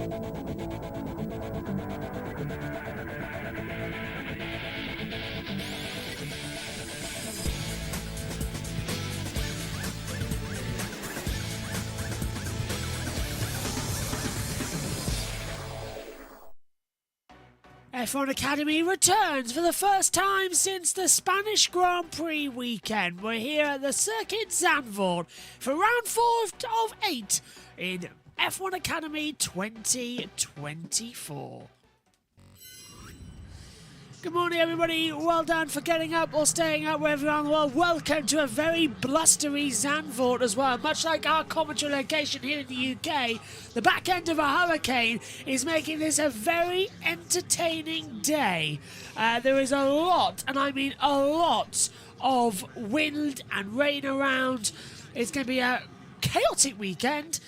F1 Academy returns for the first time since the Spanish Grand Prix weekend. We're here at the Circuit Zandvoort for round 4 of 8 in F1 Academy 2024. Good morning, everybody. Well done for getting up or staying up wherever you are in the world. Welcome to a very blustery Zandvoort as well. Much like our commentary location here in the UK, the back end of a hurricane is making this a very entertaining day. There is a lot, and I mean a lot, of wind and rain around. It's going to be a chaotic weekend.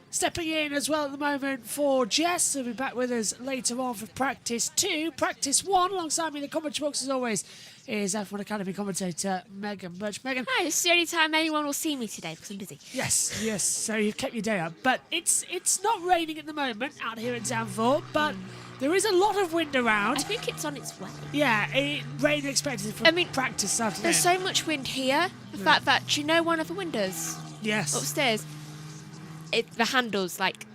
Stepping in as well at the moment for Jess, who'll be back with us later on for practice 2. Practice 1, alongside me in the commentary box as always, is F1 Academy commentator Megan Birch. Megan. Hi, it's the only time anyone will see me today because I'm busy. Yes, so you've kept your day up. But it's not raining at the moment out here in Zandvoort, but there is a lot of wind around. I think it's on its way. Yeah, rain expected for practice this afternoon. There's so much wind here. The fact that, do you know one of the windows? Yes. Upstairs? The handle's like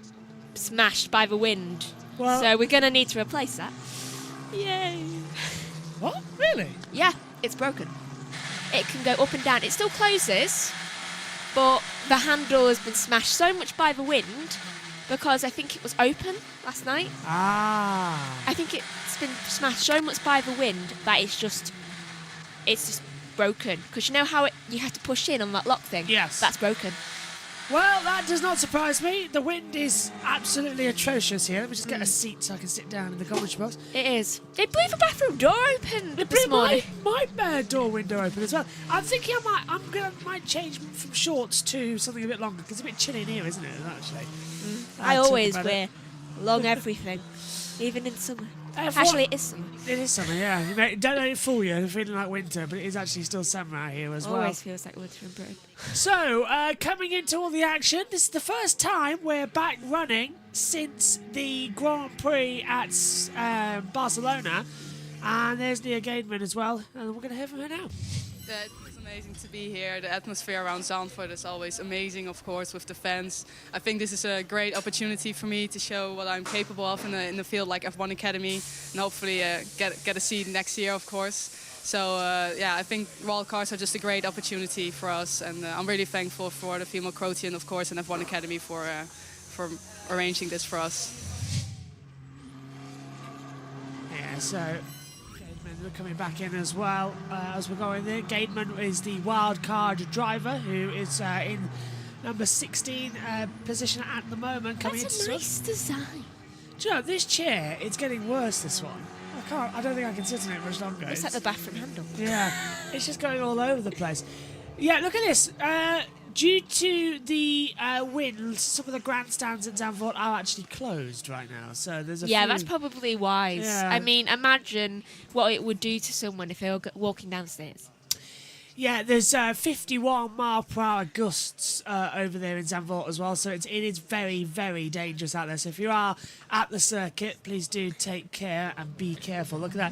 smashed by the wind. Well, so we're going to need to replace that. Yay. What? Really? Yeah, it's broken. It can go up and down. It still closes, but the handle has been smashed so much by the wind because I think it was open last night. Ah. I think it's been smashed so much by the wind that it's just broken. Because you know how you have to push in on that lock thing? Yes. That's broken. Well, that does not surprise me. The wind is absolutely atrocious here. Let me just get a seat so I can sit down in the commentary box. It is. They blew the bathroom door open this morning. My door window open as well. I'm thinking I might change from shorts to something a bit longer because it's a bit chilly in here, isn't it? Actually, I always wear long everything, even in summer. Actually, it is summer. It is summer, yeah. Don't let it fool you. You're feeling like winter, but it is actually still summer out here as well. Always feels like winter in Britain. So, coming into all the action, this is the first time we're back running since the Grand Prix at Barcelona. And there's Nia Gademan as well, and we're going to hear from her now. It's amazing to be here. The atmosphere around Zandvoort is always amazing, of course, with the fans. I think this is a great opportunity for me to show what I'm capable of in the field like F1 Academy, and hopefully get a seat next year, of course. So yeah, I think wildcards are just a great opportunity for us, and I'm really thankful for the female crew team, of course, and F1 Academy for arranging this for us. Yeah, so coming back in as well as we're going there. Gademan is the wild card driver who is in number 16 position at the moment. That's a nice design. Do you know, this chair, it's getting worse, this one. I don't think I can sit in it much longer. It's like the bathroom handle. Yeah, it's just going all over the place. Yeah, look at this. Due to the wind, some of the grandstands at Zandvoort are actually closed right now. So there's a few... that's probably wise. Yeah. I mean, imagine what it would do to someone if they were walking downstairs. Yeah, there's 51-mile-per-hour gusts over there in Zandvoort as well, so it is very, very dangerous out there. So if you are at the circuit, please do take care and be careful. Look at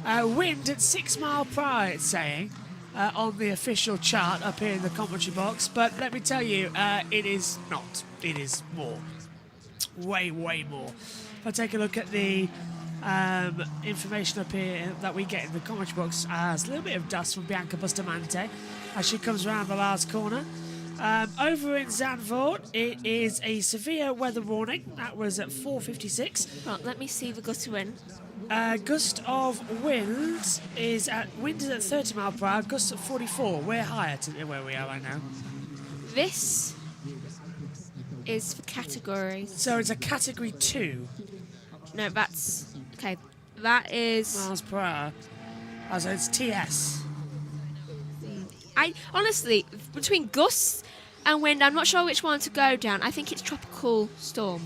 that. Wind at 6 miles per hour, it's saying, on the official chart up here in the commentary box. But let me tell you, it is not. It is more. Way, way more. If I take a look at the information up here that we get in the commentary box, there's a little bit of dust from Bianca Bustamante as she comes around the last corner. Over in Zandvoort, it is a severe weather warning. That was at 4:56. Well, let me see the gust of wind. Gust of wind is at 30 miles per hour, gust at 44. We're higher to where we are right now. This is for categories. So it's a category 2. No, that's... Okay, that is... Miles per hour. Oh, so it's TS. I honestly, between gusts and wind, I'm not sure which one to go down. I think it's tropical storm.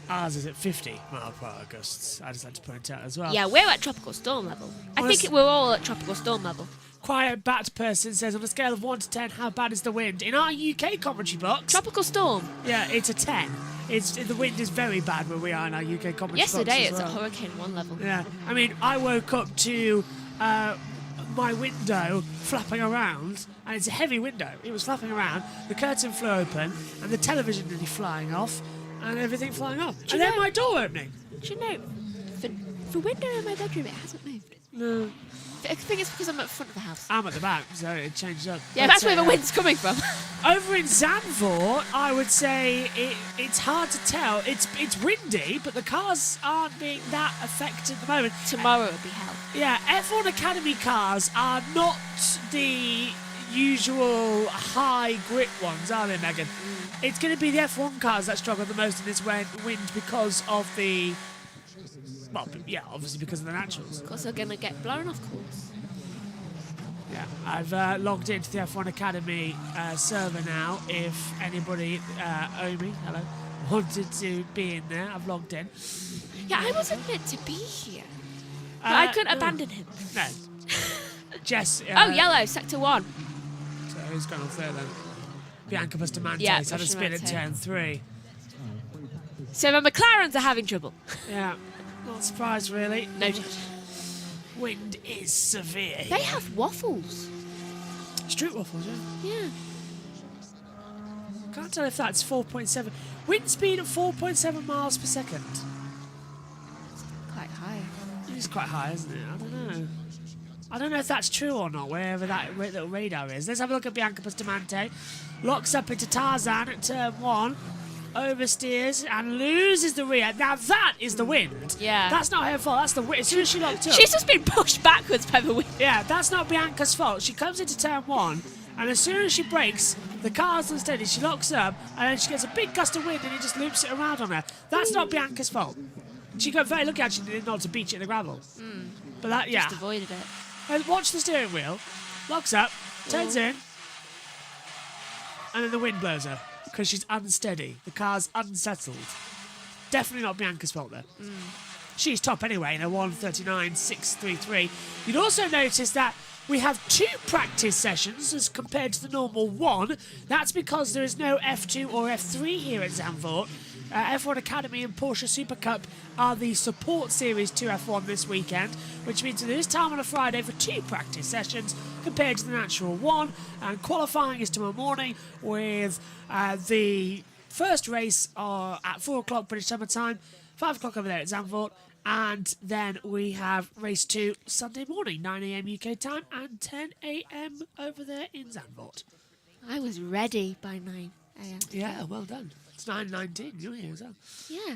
Ours is at 50 mile per hour gusts. I just had to point out as well. Yeah, we're at tropical storm level. I think we're all at tropical storm level. Quiet Bat person says, on a scale of 1 to 10, how bad is the wind? In our UK commentary box... Tropical storm. Yeah, it's a 10. the wind is very bad where we are in our UK commentary box Yesterday as it's well. at Hurricane 1 level. Yeah, I mean, I woke up to my window flapping around, and it's a heavy window. It was flapping around, the curtain flew open, and the television nearly flying off, and everything flying off. And then my door opening. Do you know, the window in my bedroom, it hasn't moved. No. I think it's because I'm at the front of the house. I'm at the back, so it changed up. Yeah, that's where the wind's coming from. Over in Zandvoort, I would say it's hard to tell. It's windy, but the cars aren't being that affected at the moment. Tomorrow will be hell. Yeah, F1 Academy cars are not the usual high grip ones, are they, Megan? It's going to be the F1 cars that struggle the most in this wind because of the... Well, yeah, obviously because of the naturals. Of course, they're going to get blown off course. Yeah, I've logged into the F1 Academy server now. If anybody, Omi, hello, wanted to be in there, I've logged in. Yeah, I wasn't meant to be here. But I couldn't abandon him. No. Jess. Oh, yellow, sector 1. So who's gone off there then? Bianca Bustamante Yeah, had a spin at turn 3. So the McLarens are having trouble. Yeah, not surprised really. Noted. Wind is severe. They have waffles. Street waffles, yeah. Yeah. Can't tell if that's 4.7. Wind speed at 4.7 miles per second. Quite high. It's quite high, isn't it? I don't know. I don't know if that's true or not, wherever that little radar is. Let's have a look at Bianca Bustamante. Locks up into Tarzan at turn 1. Oversteers and loses the rear. Now that is the wind. Yeah. That's not her fault. That's the wind. As soon as she locked up. She's just been pushed backwards by the wind. Yeah, that's not Bianca's fault. She comes into turn 1, and as soon as she brakes, the car's unsteady. She locks up, and then she gets a big gust of wind, and it just loops it around on her. That's not Bianca's fault. She got very lucky actually did not to beach it in the gravel. But that, yeah. Just avoided it. And watch the steering wheel. Locks up, turns in, and then the wind blows her because she's unsteady. The car's unsettled. Definitely not Bianca's fault there. She's top anyway in a 1:39.633. You'd also notice that we have 2 practice sessions as compared to the normal 1. That's because there is no F2 or F3 here at Zandvoort. F1 Academy and Porsche Super Cup are the support series to F1 this weekend, which means there is time on a Friday for 2 practice sessions compared to the natural 1. And qualifying is tomorrow morning with the first race at 4 o'clock British Summer Time, 5 o'clock over there at Zandvoort. And then we have race 2 Sunday morning, 9 a.m. UK time and 10 a.m. over there in Zandvoort. I was ready by 9 a.m. Yeah, well done. It's 9:19. You're here as well. Yeah.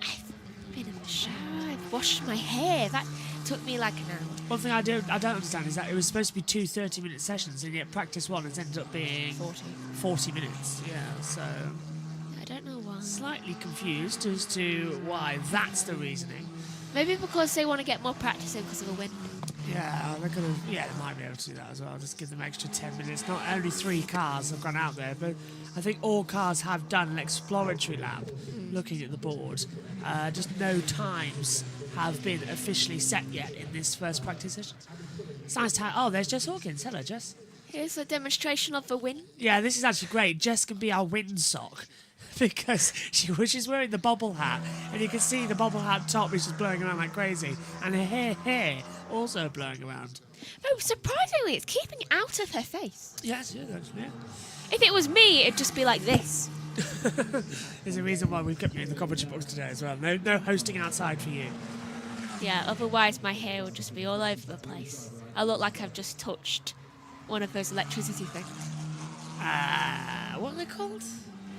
I've been in the shower. I've washed my hair. That took me like an hour. One thing I don't understand is that it was supposed to be 2 30-minute sessions, and yet practice 1 has ended up being 40 minutes. Yeah, so I don't know why. slightly confused as to why that's the reasoning. Maybe because they want to get more practice in because of the wind. Yeah, they're gonna. Yeah, they might be able to do that as well. Just give them extra 10 minutes. Not only 3 cars have gone out there, but I think all cars have done an exploratory lap, looking at the board. Just no times have been officially set yet in this first practice session. It's nice to have. Oh, there's Jess Hawkins. Hello, Jess. Here's a demonstration of the wind. Yeah, this is actually great. Jess can be our windsock. Because she's wearing the bobble hat, and you can see the bobble hat top is just blowing around like crazy, and her hair also blowing around. Oh, surprisingly, it's keeping it out of her face. Yes, yeah, actually, yeah. If it was me, it'd just be like this. There's a reason why we've kept you in the commentary box today as well. No hosting outside for you. Yeah, otherwise my hair would just be all over the place. I look like I've just touched one of those electricity things. What are they called?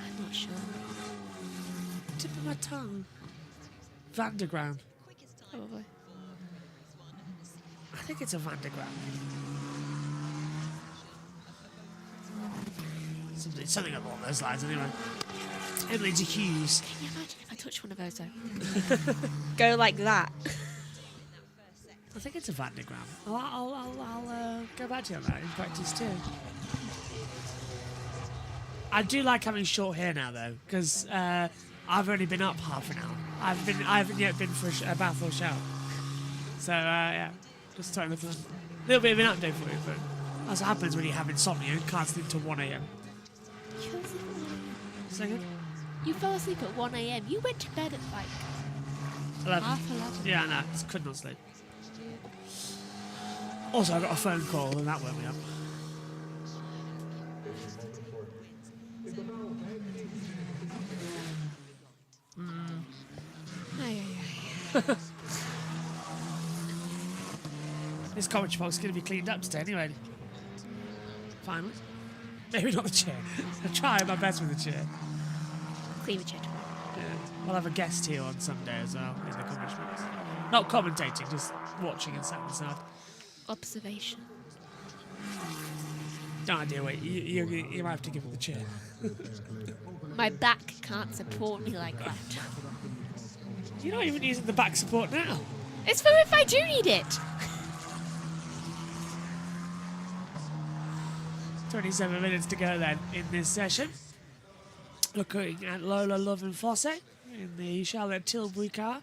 I'm not sure. Tip of my tongue. Vanderground. Probably. I think it's a Vanderground. Something along those lines, anyway. Emily de Hughes. Can you imagine if I touch one of those though? Go like that. I think it's a Vanderground. I'll go back to you on that in practice too. I do like having short hair now though, because I've only been up half an hour. I haven't yet been for a bath or shower. So yeah, just starting to a little bit of an update for you, but that's what happens when you have insomnia and can't sleep till 1 a.m. Second? You fell asleep at 1 a.m. You went to bed at like 11. half 11. Yeah, no, just could not sleep. Also, I got a phone call and that woke me up. This commentary box is going to be cleaned up today anyway. Finally. Maybe not the chair. I'm trying my best with the chair. Clean the chair tomorrow. Yeah. We'll have a guest here on Sunday as well in the commentary box. Not commentating, just watching and sat inside. Observation. No idea, wait, you might have to give him the chair. My back can't support me like that. You're not even using the back support now. It's for if I do need it. 27 minutes to go then in this session. Looking at Lola Love and Fosse in the Charlotte Tilbury car.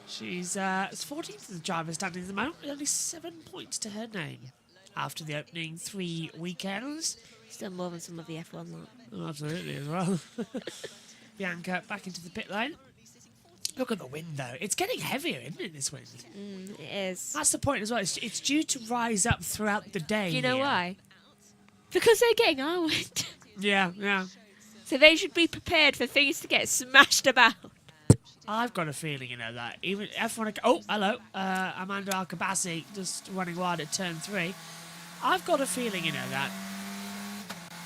She's 14th of the driver's standing at the moment with only 7 points to her name after the opening 3 weekends. Still more than some of the F1 lot. Oh, absolutely as well. Bianca back into the pit lane. Look at the wind though. It's getting heavier, isn't it, this wind? It is. That's the point as well. It's due to rise up throughout the day. Do you know here. why? Because they're getting our wind. Yeah, yeah. So they should be prepared for things to get smashed about. I've got a feeling, that even F1... Oh, hello. Amanda Alcabasi just running wide at turn 3. I've got a feeling, that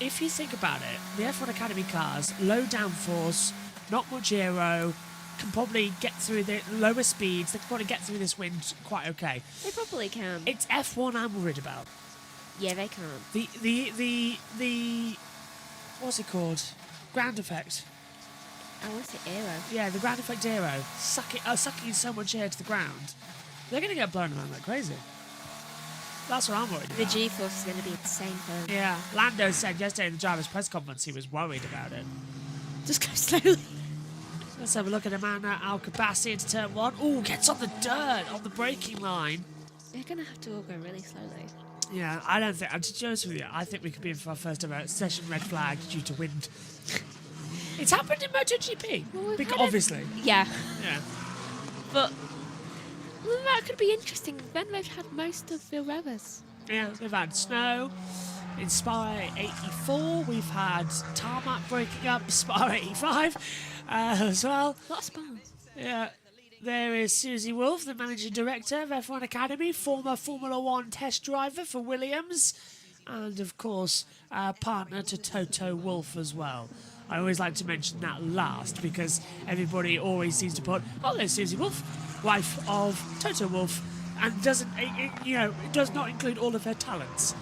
if you think about it, the F1 Academy cars, low downforce, not much aero, can probably get through the lower speeds. They can probably get through this wind quite okay. They probably can. It's F1 I'm worried about. Yeah, they can't. The what's it called? Ground effect. I want to say aero. Yeah, the ground effect aero. Sucking so much air to the ground. They're going to get blown around like crazy. That's what I'm worried about. The G-force is going to be insane for them. Yeah, Lando said yesterday in the driver's press conference he was worried about it. Just go slowly. Let's have a look at Amanda Alcabasi into turn 1. Ooh, gets on the dirt, on the braking line. They're going to have to all go really slowly. Yeah, I don't think, to be honest with you, I think we could be in for our first ever session red flag due to wind. It's happened in MotoGP, Well, obviously. Yeah. Yeah. But that could be interesting. Then they've had most of the weathers. Yeah, we've had snow in Spa 84. We've had tarmac breaking up Spa 85 as well. A lot of spawns. Yeah. There is Susie Wolf, the managing director of F1 Academy, former Formula 1 test driver for Williams, and of course, partner to Toto Wolff as well. I always like to mention that last because everybody always seems to put, oh, there's Susie Wolf, wife of Toto Wolff, and doesn't, it does not include all of her talents.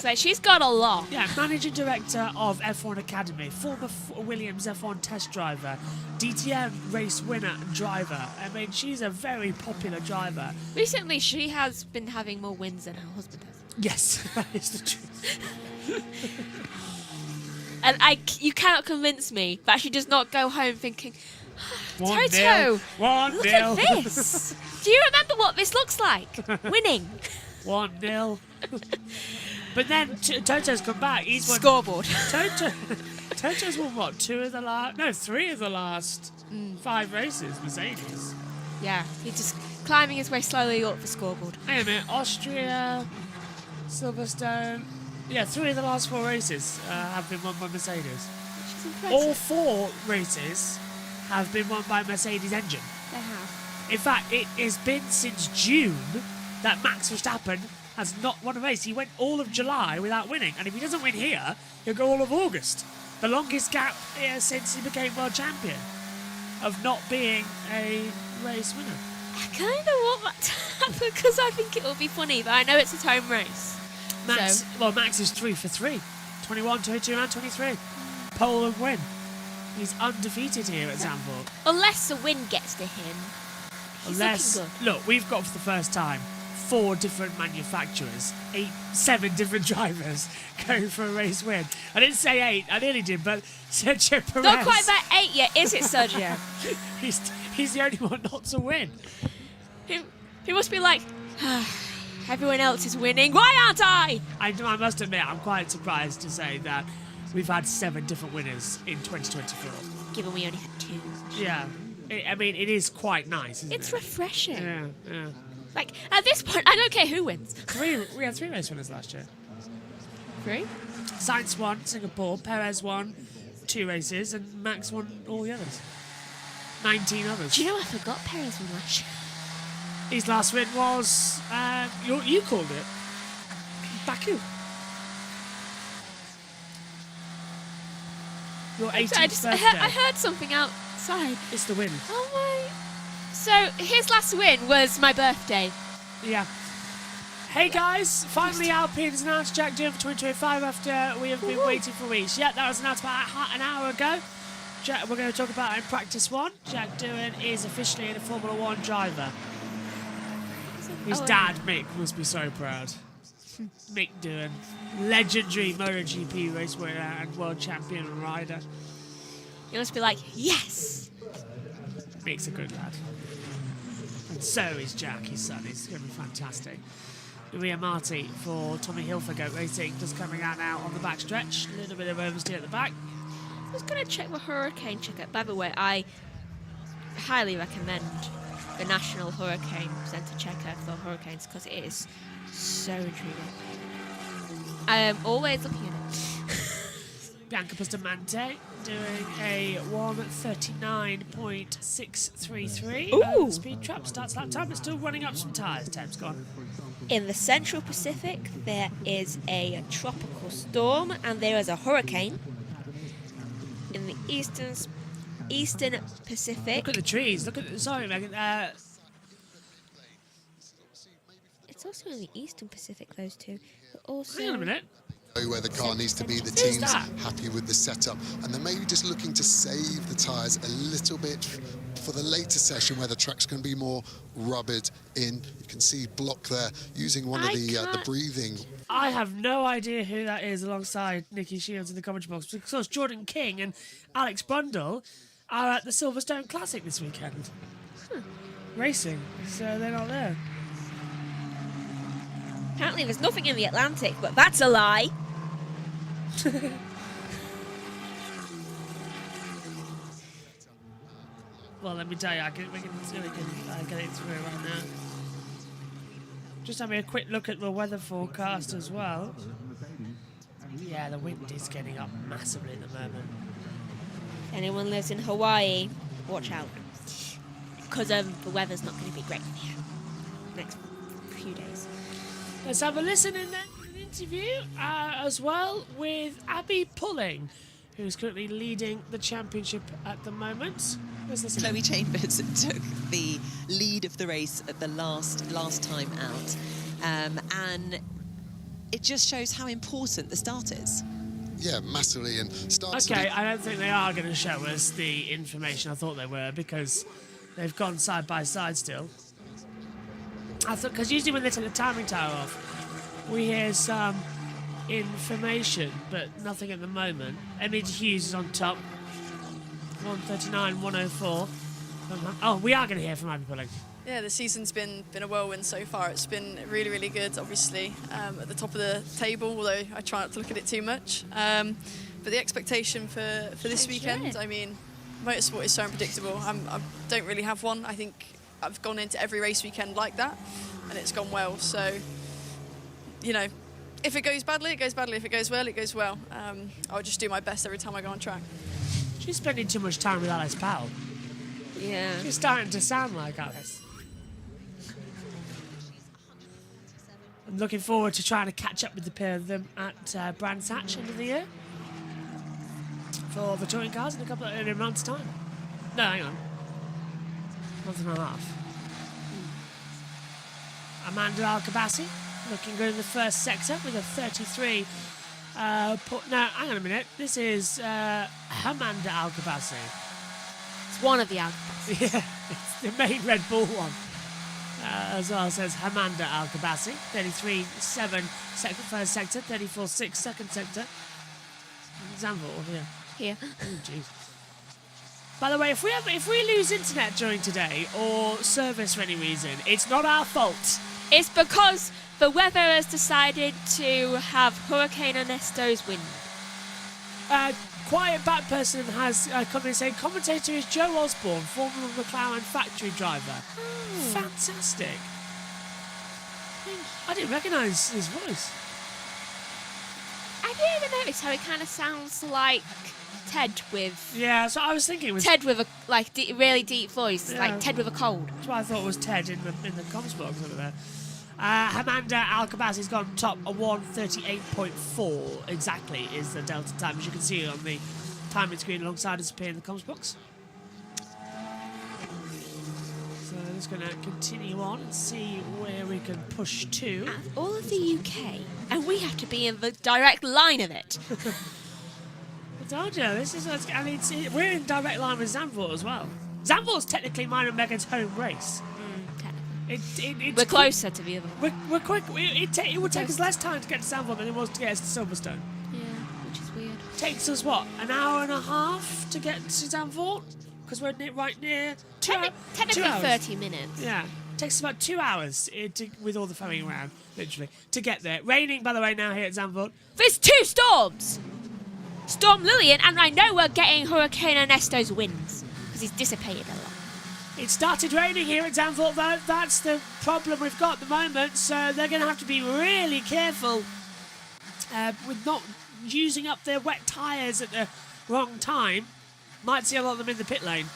So she's got a lot. Yeah, managing director of F1 Academy, former Williams F1 test driver, DTM race winner and driver. I mean, she's a very popular driver. Recently, she has been having more wins than her husband has. Yes, that is the truth. And you cannot convince me that she does not go home thinking, One Toto, nil. look at this. Do you remember what this looks like? Winning. 1-0. But then Toto's come back. He's won. Scoreboard. Toto's won what? 3 of the last 5 races. Mercedes. Yeah, he's just climbing his way slowly up the scoreboard. Hang on a minute. Austria, Silverstone. Yeah, 3 of the last 4 races have been won by Mercedes. Which is impressive. All 4 races have been won by Mercedes engine. They have. In fact, it has been since June that Max Verstappen has not won a race. He went all of July without winning, and if he doesn't win here, he'll go all of August. The longest gap since he became world champion of not being a race winner. I kind of want that to happen because I think it will be funny, but I know it's his home race. Max is 3 for 3. 21, 22 and 23. Pole and win. He's undefeated here at Zandvoort. Unless the wind gets to him. Look, we've got for the first time 4 different manufacturers, 7 different drivers going for a race win. I didn't say 8, I nearly did, but Sergio Perez. Not quite that 8 yet, is it, Sergio? he's the only one not to win. He must be like, everyone else is winning, why aren't I? I must admit, I'm quite surprised to say that we've had 7 different winners in 2024. Given we only had 2. Yeah. I mean, it is quite nice, isn't It's it? refreshing. Yeah, yeah. Like, at this point, I don't care who wins. We had 3 race winners last year. 3? Sainz won Singapore, Perez won 2 races, and Max won all the others. 19 others. Do you know I forgot Perez won last year? His last win was, you called it, Baku. Your 18th birthday. I heard something outside. It's the win. Oh my. So, his last win was my birthday. Yeah. Hey guys, finally Alpine's announced Jack Doohan for 2025 after we have been waiting for weeks. Yeah, that was announced about an hour ago. We're going to talk about it in practice 1. Jack Doohan is officially a Formula 1 driver. His dad, Mick, must be so proud. Mick Doohan, legendary MotoGP race winner and world champion rider. You must be like, yes! Mick's a good lad. And so is Jack, his son. He's going to be fantastic. Ria Marti for Tommy Hilfiger Racing, just coming out now on the back stretch. A little bit of oversteer at the back. I was going to check the Hurricane checker. By the way, I highly recommend the National Hurricane Centre checker for hurricanes because it is so intriguing. I am always looking at it. Bianca Bustamante doing a 1:39.633. Ooh. Speed trap starts lap time, but still running up some tyres. Time's gone. In the Central Pacific, there is a tropical storm and there is a hurricane. In the Eastern Pacific, Look at the trees. Look at sorry, Megan. it's also in the Eastern Pacific. Those two, but also. Hang on a minute. Where the car needs to be, the Who's team's that? happy with the setup, and they're maybe just looking to save the tyres a little bit for the later session where the track's going to be more rubbered in. You can see Block there using one of the breathing. I have no idea who that is alongside Nikki Shields in the commentary box because Jordan King and Alex Brundle are at the Silverstone Classic this weekend. Racing, so they're not there. Apparently, there's nothing in the Atlantic, but that's a lie. Well, let me tell you, we can get it through right now. Just having a quick look at the weather forecast as well. Yeah, the wind is getting up massively at the moment. If anyone lives in Hawaii, watch out. Because the weather's not going to be great here next few days. Let's have a listen in then to an interview as well with Abby Pulling, who's currently leading the championship at the moment. Let's listen. Chloe Chambers took the lead of the race at the last time out, and it just shows how important the start is. Yeah, massively, and starts. Okay, I don't think they are going to show us the information I thought they were because they've gone side by side still. I thought because usually when they take the timing tower off, we hear some information, but nothing at the moment. Emily Hughes is on top. 139, 104. Oh, we are going to hear from Abby Pulling. Yeah, the season's been a whirlwind so far. It's been really, really good, obviously, at the top of the table, although I try not to look at it too much. But the expectation for this weekend, I mean, motorsport is so unpredictable. I don't really have one. I think I've gone into every race weekend like that, and it's gone well. So, you know, if it goes badly, it goes badly. If it goes well, it goes well. I'll just do my best every time I go on track. She's spending too much time with Alice Powell. Yeah. She's starting to sound like Alice. I'm looking forward to trying to catch up with the pair of them at Brands Hatch end of the year for the touring cars in in a month's time. No, hang on. Month and a half. Amanda Alcabassi looking good in the first sector with a 33. No, hang on a minute. This is Amanda Alcabassi. It's one of the Alcabassi. Yeah, it's the main Red Bull one. As well says Amanda Alcabassi, 33.7 first sector, 34.6 second sector. Zandvoort, yeah. Here. Oh, jeez. By the way, if we lose internet during today or service for any reason, it's not our fault. It's because the weather has decided to have Hurricane Ernesto's wind. Quiet Back Person has come in saying, commentator is Joe Osborne, former McLaren factory driver. Fantastic. I didn't recognise his voice. Have you ever noticed how it kind of sounds like Ted with... Yeah, so I was thinking it was... Ted with a really deep voice, Yeah. like Ted with a cold. That's what I thought was Ted in the comms box over there. Amanda Alcabazi's gone top a 1:38.4 exactly is the Delta time, as you can see on the timing screen alongside us appearing in the comms box. So I'm just going to continue on and see where we can push to. Out of all of the UK, and we have to be in the direct line of it. I told you, this is, I mean, we're in direct line with Zandvoort as well. Zandvoort's technically mine and Megan's home race. It's We're closer to the other one. We're quick. It would take us less time to get to Zandvoort than it was to get us to Silverstone. Yeah, which is weird. Takes us, what, an hour and a half to get to Zandvoort? Because we're right near... Technically 2 hours. 30 minutes. Yeah. Takes us about 2 hours with all the ferrying around, literally, to get there. Raining, by the way, now here at Zandvoort. There's 2 storms! Storm Lillian, and I know we're getting Hurricane Ernesto's winds, because he's dissipated a lot. It started raining here at Zandvoort, though. That's the problem we've got at the moment, so they're going to have to be really careful with not using up their wet tyres at the wrong time. Might see a lot of them in the pit lane.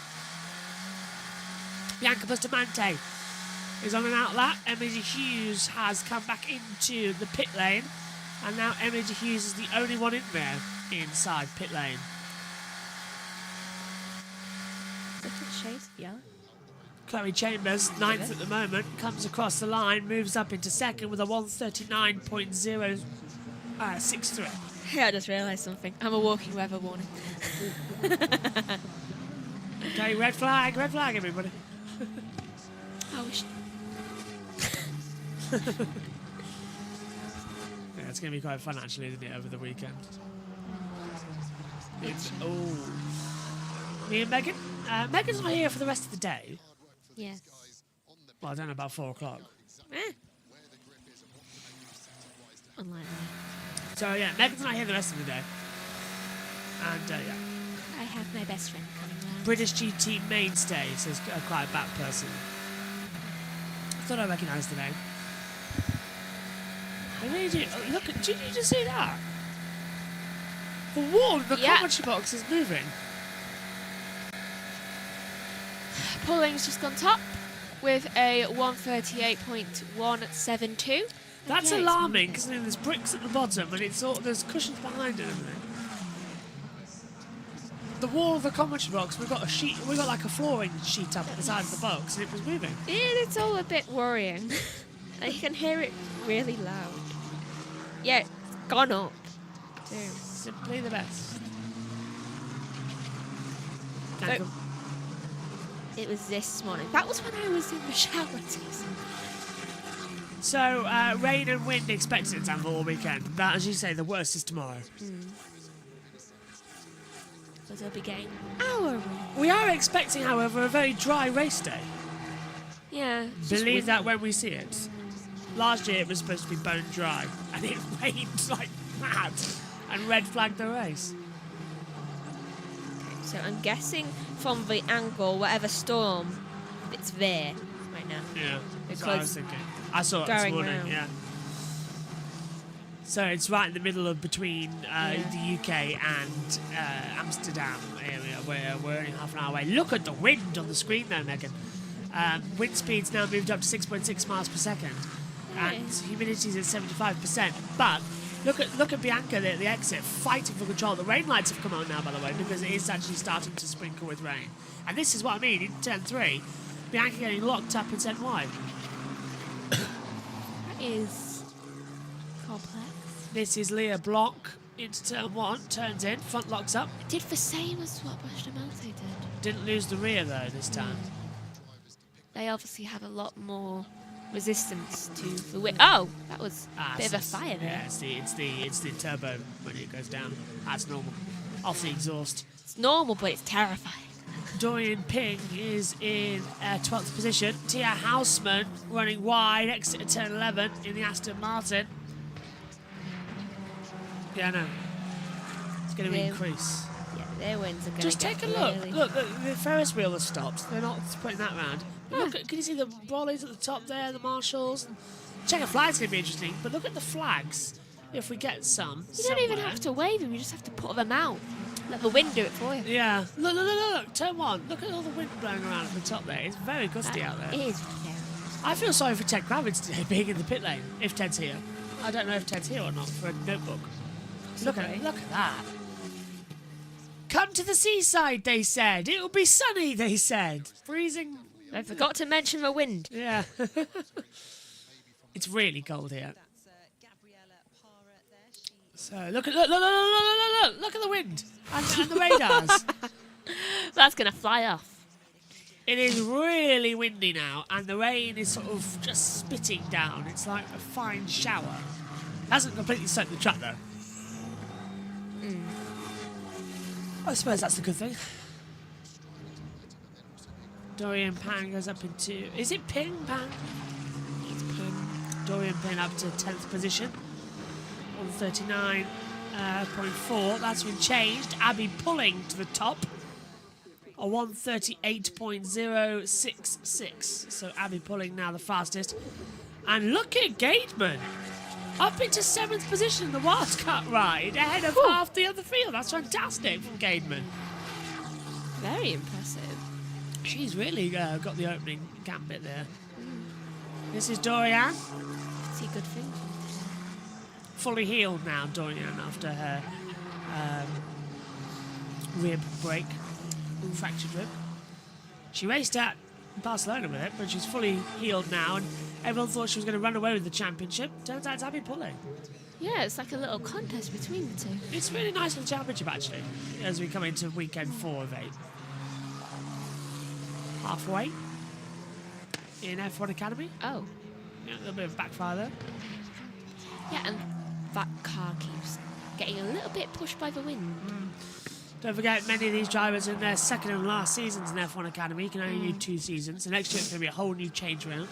Bianca Bustamante is on an outlap. Emily Hughes has come back into the pit lane, and now Emily Hughes is the only one in there inside pit lane. Different shades of yellow. Chloe Chambers, 9th at the moment, comes across the line, moves up into 2nd with a 1:39.063. Yeah, I just realised something. I'm a walking weather warning. Okay, red flag, everybody. I wish. Yeah, it's going to be quite fun, actually, isn't it, over the weekend? Me and Megan. Megan's not here for the rest of the day. Yeah. Well, I don't know, about 4 o'clock. Unlikely. So, yeah, Megan's not here the rest of the day. And, yeah. I have my best friend coming round. British GT mainstay, says a Quiet Back Person. I thought I recognised the name. I really do. Oh, look, did you just see that? The wall in the commentary box is moving. Pulling's just gone top with a 1:38.172. That's Okay, alarming because there's bricks at the bottom and there's cushions behind it and everything. The wall of the commentary box, we've got like a flooring sheet up at the side of the box and it was moving. It's all a bit worrying. You can hear it really loud. Yeah, it's gone up. Too. Simply the best. So, it was this morning. That was when I was in the shower. So, rain and wind expected in Zandvoort all weekend. But as you say, the worst is tomorrow. Because they'll be getting our rain. We are expecting, however, a very dry race day. Yeah. Believe that when we see it. Last year it was supposed to be bone dry, and it rained like mad, and red flagged the race. Okay, so I'm guessing from the angle, whatever storm, it's there right now. Yeah, that's Because what I was thinking. I saw it this going morning, round. yeah. So it's right in the middle of between the UK and Amsterdam area, where we're only half an hour away. Look at the wind on the screen there, Megan. Wind speed's now moved up to 6.6 miles per second, and humidity's at 75%. But look at Bianca there at the exit, fighting for control. The rain lights have come on now, by the way, because it is actually starting to sprinkle with rain. And this is what I mean in turn 3. Bianca getting locked up in turn wide. That is complex. This is Leah Block into turn 1, turns in, front locks up. Did the same as what Bustamante did. Didn't lose the rear though this time. They obviously have a lot more resistance to the wind. Oh, that was a bit of a fire there. Yeah, it's the turbo when it goes down. That's normal. Off the exhaust. It's normal, but it's terrifying. Dorian Ping is in 12th position. Tia Houseman running wide, exit at turn 11 in the Aston Martin. Yeah, no. It's going to increase. Yeah, their wins are going to Just take a look. Look, the Ferris wheel has stopped. They're not putting that round. Look, can you see the Brawleys at the top there, the Marshalls? Checker flag's going to be interesting, but look at the flags. If we get some, you don't even have to wave them. You just have to put them out. Let the wind do it for you. Yeah. Look. Turn one. Look at all the wind blowing around at the top there. It's very gusty out there. It is very. I feel sorry for Ted Kravitz today being in the pit lane, if Ted's here. I don't know if Ted's here or not for a notebook. Look at that. Come to the seaside, they said. It will be sunny, they said. Freezing. I forgot to mention the wind. Yeah. It's really cold here. So look at the wind and the radars. That's going to fly off. It is really windy now, and the rain is sort of just spitting down. It's like a fine shower. Hasn't completely soaked the track though. I suppose that's a good thing. Dorian Pan goes up into... Is it Ping Pan? It's Pin. Dorian Pin up to 10th position. 139.4. That's been changed. Abby pulling to the top. A 138.066. So Abby pulling now the fastest. And look at Gateman. Up into 7th position in the wildcard ride. Ahead of half the other field. That's fantastic from Gateman. Very impressive. She's really got the opening gambit there. This is Dorian. See good things. Fully healed now, Dorian, after her rib break. Fractured rib. She raced at Barcelona with it, but she's fully healed now, and everyone thought she was going to run away with the championship. Turns out it's Abby pulling. Yeah, it's like a little contest between the two. It's really nice for the championship, actually, as we come into weekend 4 of 8. Halfway in F1 Academy. Oh. Yeah, a little bit of backfire there. Yeah, and that car keeps getting a little bit pushed by the wind. Don't forget, many of these drivers are in their second and last seasons in F1 Academy. You can only do 2 seasons. So next year it's going to be a whole new change round.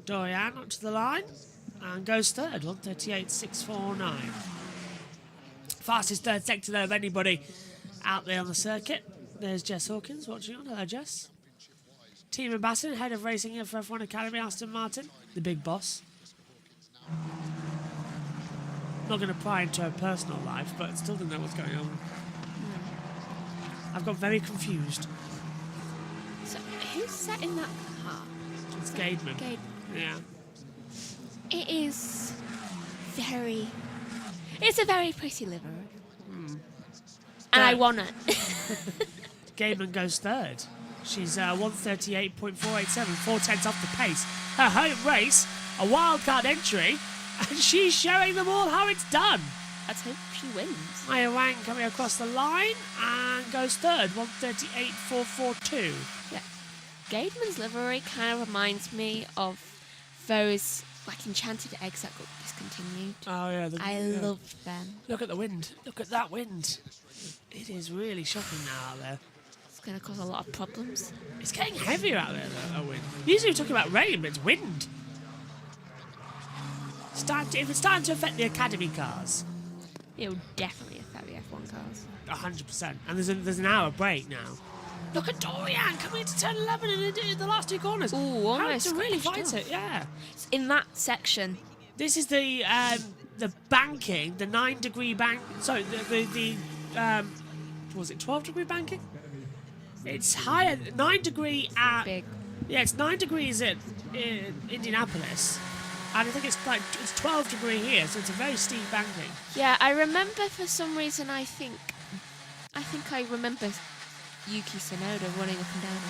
Dorian up to the line and goes third, 138.649. Fastest third sector there of anybody out there on the circuit. There's Jess Hawkins watching on. Hello, Jess. Team ambassador, head of racing here for F1 Academy, Aston Martin, the big boss. Not going to pry into her personal life, but still don't know what's going on. I've got very confused. So, who's sat in that car? It's Gateman. Yeah. It is very... It's a very pretty livery. And I want it. Gateman goes third. She's 138.487, 4 tenths off the pace. Her home race, a wildcard entry, and she's showing them all how it's done. Let's hope she wins. Maya Wang coming across the line and goes third, 138.442. Yeah. Gateman's livery kind of reminds me of those like enchanted eggs that got discontinued. Oh yeah, I love them. Look at the wind. Look at that wind. It is really shocking now out there. It's going to cause a lot of problems. It's getting heavier out there, though, that wind. Usually we're talking about rain, but it's wind. If it's starting to affect the Academy cars. It'll definitely affect the F1 cars. 100%. And there's an hour break now. Look at Dorian coming into turn 11 in the last 2 corners. Ooh, almost Having to really scratched fight off. it, yeah. It's in that section. This is the banking, the 9-degree bank. Sorry, was it 12-degree banking? It's higher, 9 degree at... Big. Yeah, it's 9 degrees in Indianapolis. And I think it's 12 degree here, so it's a very steep banking. Yeah, I remember for some reason, I think I remember Yuki Tsunoda running up and down it.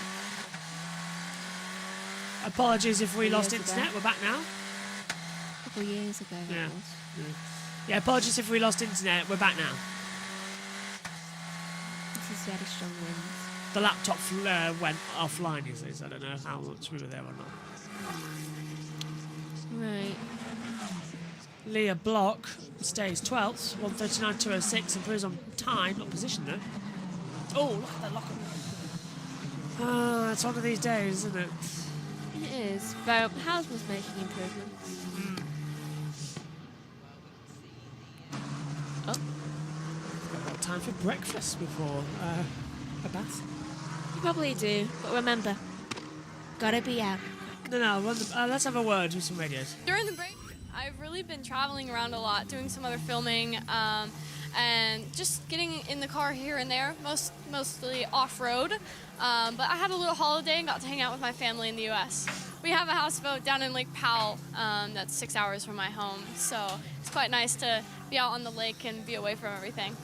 Apologies if we lost Years ago. internet, we're back now. A couple of years ago, that Yeah. was. Yeah, apologies if we lost internet, we're back now. This is very strong winds. The laptop went offline, you see, so I don't know how much we were there or not. Right. Leah Block stays 12th, 139.206, improves on time, not position though. Oh, look at that lock-up. It's one of these days, isn't it? It is. Though Hausman's making improvements. Oh. time for breakfast before a bath. You probably do, but remember, gotta be out. No, let's have a word with some radios. During the break, I've really been traveling around a lot, doing some other filming, and just getting in the car here and there, mostly off-road. But I had a little holiday and got to hang out with my family in the U.S. We have a houseboat down in Lake Powell that's 6 hours from my home, so it's quite nice to be out on the lake and be away from everything.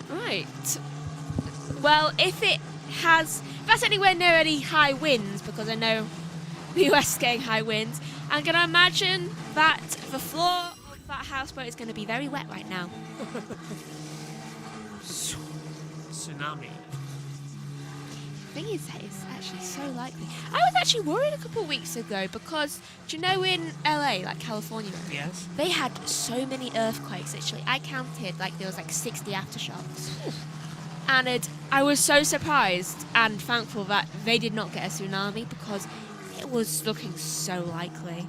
Right. Well, if that's anywhere near any high winds, because I know the US is getting high winds, I'm going to imagine that the floor of that houseboat is going to be very wet right now. Tsunami. The thing is, that is actually so likely. I was actually worried a couple of weeks ago because, do you know in LA, like California, Yes. they had so many earthquakes. Actually, I counted there was 60 aftershocks. And I was so surprised and thankful that they did not get a tsunami because it was looking so likely.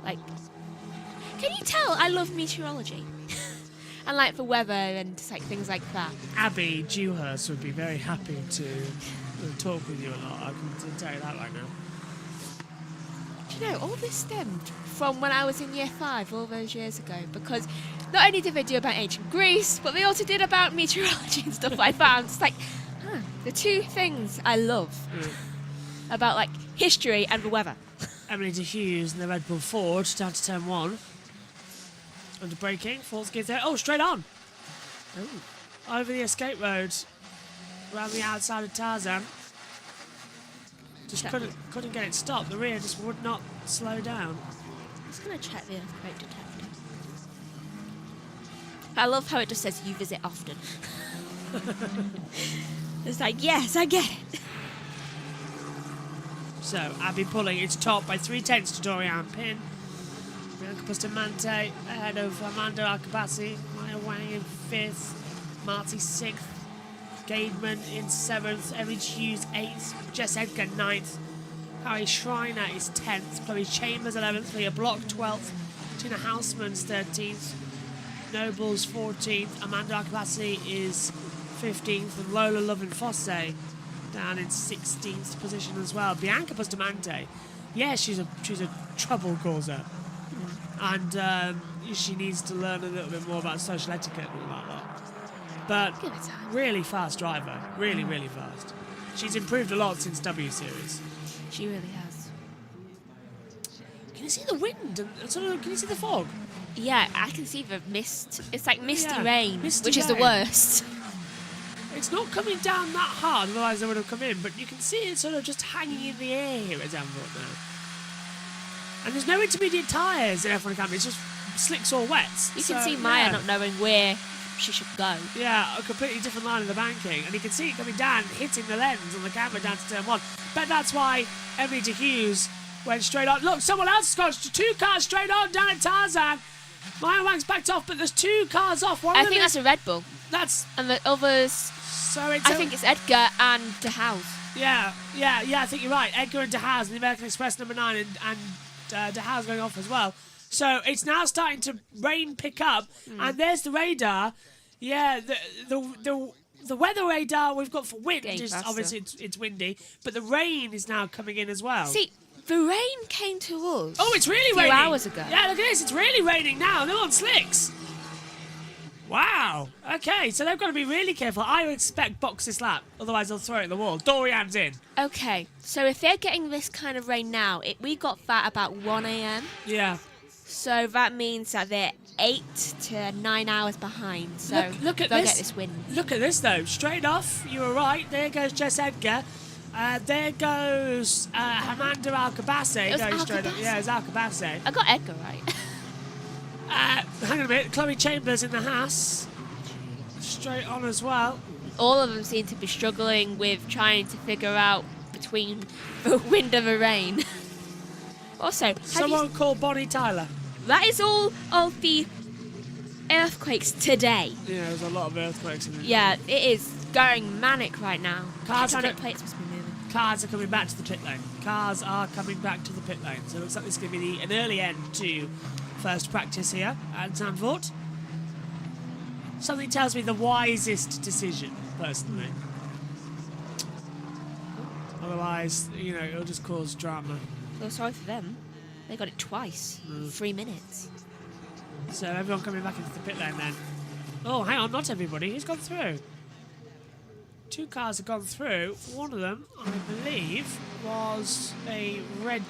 Can you tell I love meteorology? And the weather and things like that. Abby Dewhurst would be very happy to talk with you a lot. I can tell you that right now. Do you know, all this stemmed from when I was in year 5 all those years ago, because not only did they do about ancient Greece, but they also did about meteorology and stuff like that. I'm just the two things I love about history and the weather. Emily de Hughes in the Red Bull Ford down to turn 1. Under braking, false gear there. Oh, straight on! Oh. Over the escape road, around the outside of Tarzan. Just couldn't get it stopped. The rear just would not slow down. I'm just going to check the earthquake detector. I love how it just says you visit often. It's yes, I get it. So, Abby pulling its top by 3/10 to Dorian Pin. Bianca Bustamante ahead of Amanda Alcabasi. Maya Wang in 5th. Marty 6th. Gaidman in 7th. Emily Hughes 8th. Jess Edgar 9th. Harry Schreiner is 10th. Chloe Chambers 11th. Leah Block 12th. Tina Houseman's 13th. Nobles 14th. Amanda Alcabasi is 15th. And Lola Lovin-Fosse down in 16th position as well. Bianca Bustamante, yeah, she's a trouble causer. And she needs to learn a little bit more about social etiquette and all that. But really fast driver. Really, really fast. She's improved a lot since W Series. She really has. Can you see the wind? Can you see the fog? Yeah, I can see the mist. It's misty Yeah, rain, misty which is the rain. worst. It's not coming down that hard, otherwise they would have come in, but you can see it sort of just hanging in the air here at Zandvoort now. And there's no intermediate tyres in F1 Academy, it's just slicks or wets. You can see Maya not knowing where she should go. Yeah, a completely different line of the banking, and you can see it coming down, hitting the lens on the camera down to turn 1. But that's why Emily de Hughes went straight on. Look, someone else has got 2 cars straight on down at Tarzan. Maya Wang's backed off, but there's 2 cars off. I think that's a Red Bull. And the others... I think it's Edgar and De Haas. Yeah, I think you're right. Edgar and De Haas, the American Express number 9, and De Haas going off as well. So it's now starting to rain pick up, and there's the radar. Yeah, the weather radar we've got for wind is obviously it's windy, but the rain is now coming in as well. See, the rain came to us. Oh, it's really raining. A few hours ago. Yeah, look at this. It's really raining now. They're on slicks. Wow. Okay, so they've got to be really careful. I would expect box this lap, otherwise they'll throw it at the wall. Dorian's in. Okay, so if they're getting this kind of rain now, we got that about 1 a.m. Yeah. So that means that they're 8 to 9 hours behind. So look at they'll this. get this wind. Look at this though. Straight off, you were right. There goes Jess Edgar. There goes Amanda Alcabasi. It was Going straight up. Alcabasi? Yeah, it's Alcabasi. I got Edgar right. Hang on a minute. Chloe Chambers in the Haas. Straight on as well. All of them seem to be struggling with trying to figure out between the wind and the rain. Also, Someone called Bonnie Tyler. That is all of the earthquakes today. Yeah, there's a lot of earthquakes in there. Yeah, it is going manic right now. Cars plates must be moving. Cars are coming back to the pit lane. Cars are coming back to the pit lane. So it looks like this is going to be an early end to first practice here at Zandvoort. Something tells me the wisest decision, personally. Otherwise, you know, it'll just cause drama. Feel sorry for them. They got it twice. 3 minutes. So everyone coming back into the pit lane then. Oh, hang on, not everybody. Who's gone through? 2 cars have gone through. One of them, I believe, was a red,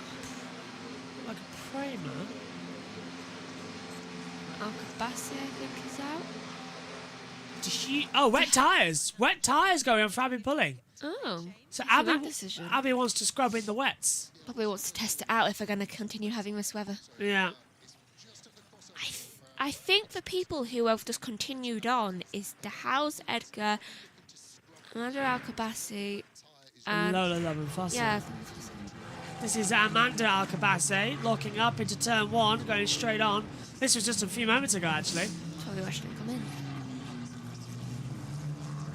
like a Primer. Alcabassi, I think, is out. Oh, wet tyres. Wet tyres going on for Abby pulling. Oh. So that decision. Abby wants to scrub in the wets. Probably wants to test it out if we're going to continue having this weather. Yeah. I think the people who have just continued on is the House Edgar, Amanda Alcabassi, and Lola Lovenfoss. yeah. This is Amanda Alcabassi locking up into turn 1, going straight on. This was just a few moments ago, actually. Probably watching it come in.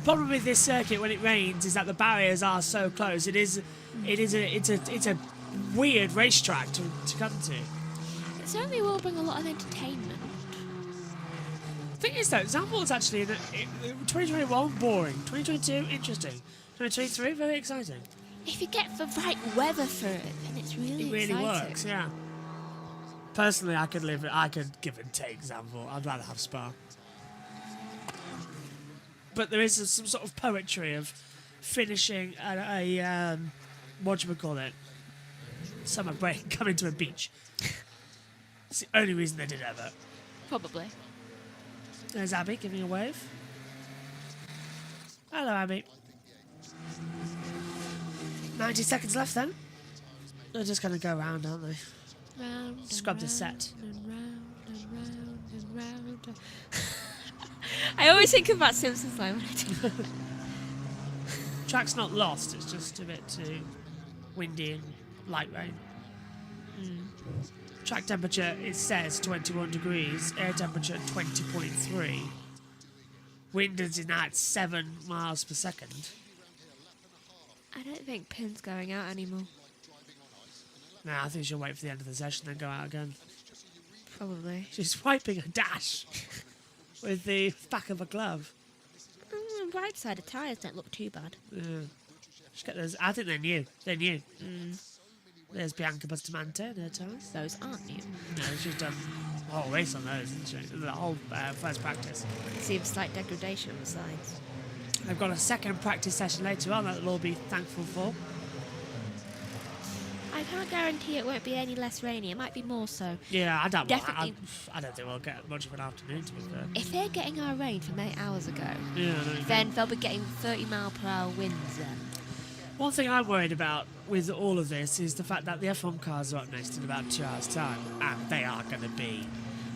Problem with this circuit when it rains is that the barriers are so close. It's a weird racetrack to come to. It certainly will bring a lot of entertainment. The thing is though, Zandvoort's actually in 2021 boring, 2022 interesting, 2023 very exciting. If you get the right weather for it, then it's really It really exciting. works, yeah. Personally, I could give and take Zandvoort. I'd rather have Spa. But there is some sort of poetry of finishing a what do we call it? Summer break, coming to a beach. It's the only reason they did ever. Probably. There's Abby giving a wave. Hello, Abby. 90 seconds left then. They're just going to go round, aren't they? Round and Scrub the round set. and round and round and round. I always think of that Simpsons line when I do. Track's not lost, it's just a bit too windy and light rain. Track temperature, it says 21 degrees, air temperature 20.3. Wind is now at 7 miles per second. I don't think Pin's going out anymore. Nah, I think she'll wait for the end of the session then go out again. Probably. She's wiping a dash with the back of a glove. Right side of tyres don't look too bad. Yeah. Just get those, I think they're new. They're new. There's Bianca Bustamante in her tyres. Those aren't new. No, she's done a whole race on those, hasn't she? The whole first practice. Seems slight degradation on the sides. They've got a second practice session later on that they'll all be thankful for. I can't guarantee it won't be any less rainy. It might be more so. Yeah, I don't. Definitely. I don't think we'll get much of an afternoon, to be fair. If they're getting our rain from 8 hours ago, Yeah, then they'll be getting 30-mile-per-hour winds then. one thing I'm worried about with all of this is the fact that the F1 cars are up next in about 2 hours' time, and they are going to be.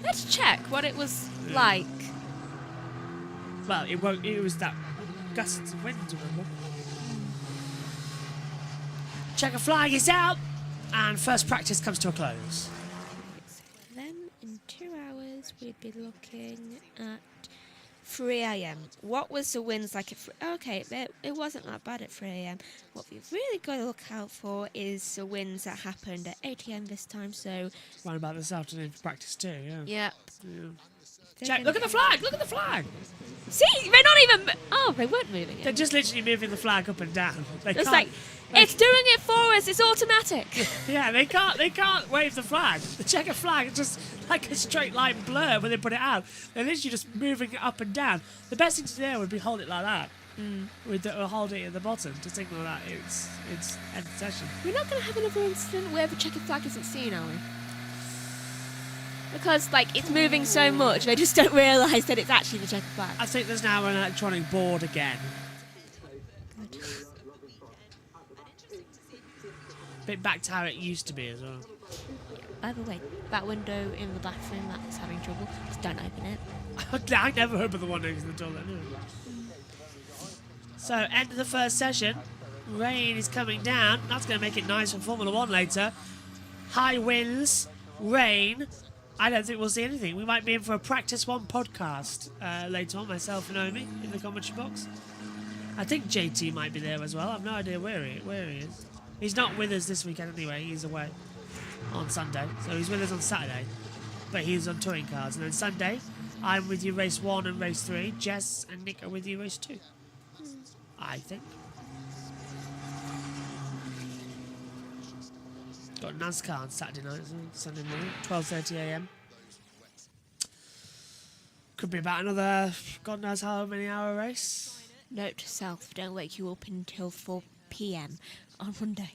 Let's check what it was like. Well, it won't. It was that gusts of wind, remember? Checker flag is out, and first practice comes to a close. Then in 2 hours we'd be looking at 3 a.m. What was the winds like at 3? Okay, it wasn't that bad at 3 a.m. What we've really got to look out for is the winds that happened at 8 a.m. this time. So Right about this afternoon for practice too. Yeah. yeah. Check. Look at the flag. Look at the flag. See, they're not even. Oh, they weren't moving They're it. just literally moving the flag up and down. They It's can't- like it's doing it for us. It's automatic. Yeah, they can't wave the flag. The checker flag is just like a straight line blur when they put it out. They're literally just moving it up and down. The best thing to do would be hold it like that. With the, or hold it at the bottom to signal that it's end of session. We're not going to have another incident where the checkered flag isn't seen, are we? Because, like, it's moving so much, they just don't realise that it's actually the checkered flag. I think there's now an electronic board again. Bit back to how it used to be as well. By the way, that window in the bathroom that's having trouble, just don't open it. I never open the one next to the toilet. No. So, end of the first session. Rain is coming down. That's going to make it nice for Formula 1 later. High winds, rain. I don't think we'll see anything. We might be in for a Practice 1 podcast later on, myself and Omi, in the commentary box. I think JT might be there as well. I've no idea where he is. He's not with us this weekend anyway. He's away on Sunday. So he's with us on Saturday. But he's on touring cars. And then Sunday, I'm with you race 1 and race 3. Jess and Nick are with you race 2. I think. Got NASCAR on Saturday night, Sunday morning, 12:30 a.m. Could be about another, God knows how many hour race. Note to self, don't wake you up until 4 p.m. on Monday.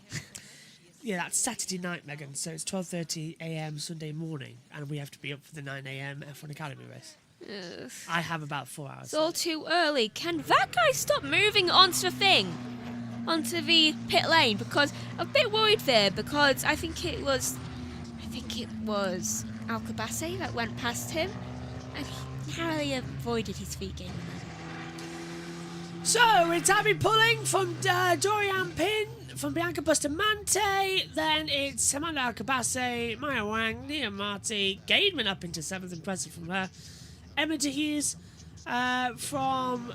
Yeah, that's Saturday night, Megan, so it's 12:30 a.m. Sunday morning, and we have to be up for the 9 a.m. F1 Academy race. Ugh. I have about 4 hours. It's all too early. Can that guy stop moving onto the thing? Onto the pit lane? Because I'm a bit worried there, because I think it was Alcabasi that went past him, and he narrowly avoided his feet getting muddy. So, it's Abby pulling from Dorian Pin, from Bianca Bustamante, then it's Amanda Alcabasi, Maya Wang, Nia Marti, Gaidman up into 7th, impressive from her, Emma DeHughes from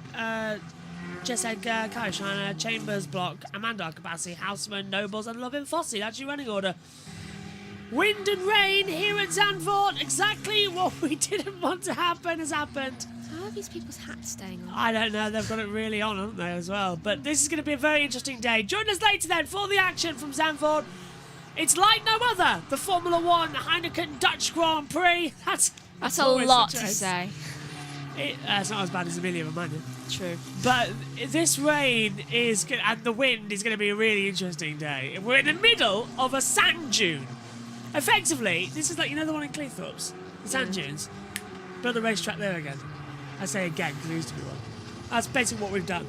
Jess Edgar, Kai Shiner, Chambers, Block, Amanda Alcabasi, Houseman, Nobles, and Lovin Fossey. That's your running order. Wind and rain here at Zandvoort. Exactly what we didn't want to happen has happened. How are these people's hats staying on? I don't know. They've got it really on, haven't they, as well? But this is going to be a very interesting day. Join us later, then, for the action from Zandvoort. It's like no other. The Formula 1 Heineken Dutch Grand Prix. That's a lot to say. It's not as bad as Emilia Romagna. True. But this rain is and the wind is going to be a really interesting day. We're in the middle of a sand dune. Effectively, this is like, you know, the one in Cleethorpes? The sand dunes. Build a racetrack there again. I say again because there used to be one. That's basically what we've done.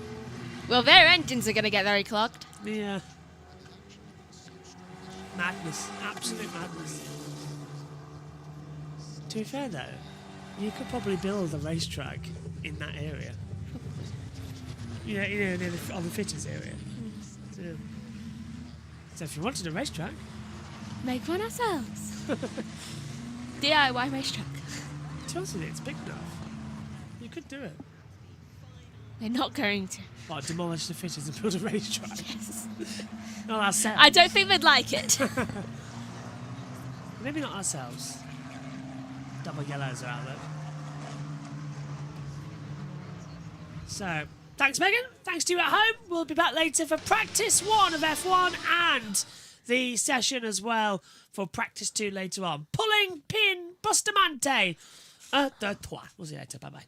Well, their engines are going to get very clogged. Yeah. Madness. Absolute madness. To be fair, though, you could probably build a racetrack in that area. You know, near the, on the fitters area. Yeah. So if you wanted a racetrack, make one ourselves. DIY racetrack. to be honest with you, it's big enough. You could do it. They're not going to. What, demolish the fitters and build a racetrack? Yes. Not ourselves. I don't think they'd like it. Maybe not ourselves. Double yellows are out there. So, thanks, Megan. Thanks to you at home. We'll be back later for practice 1 of F1 and the session as well for practice 2 later on. Pulling pin Bustamante. 1, 2, 3. We'll see you later. Bye-bye.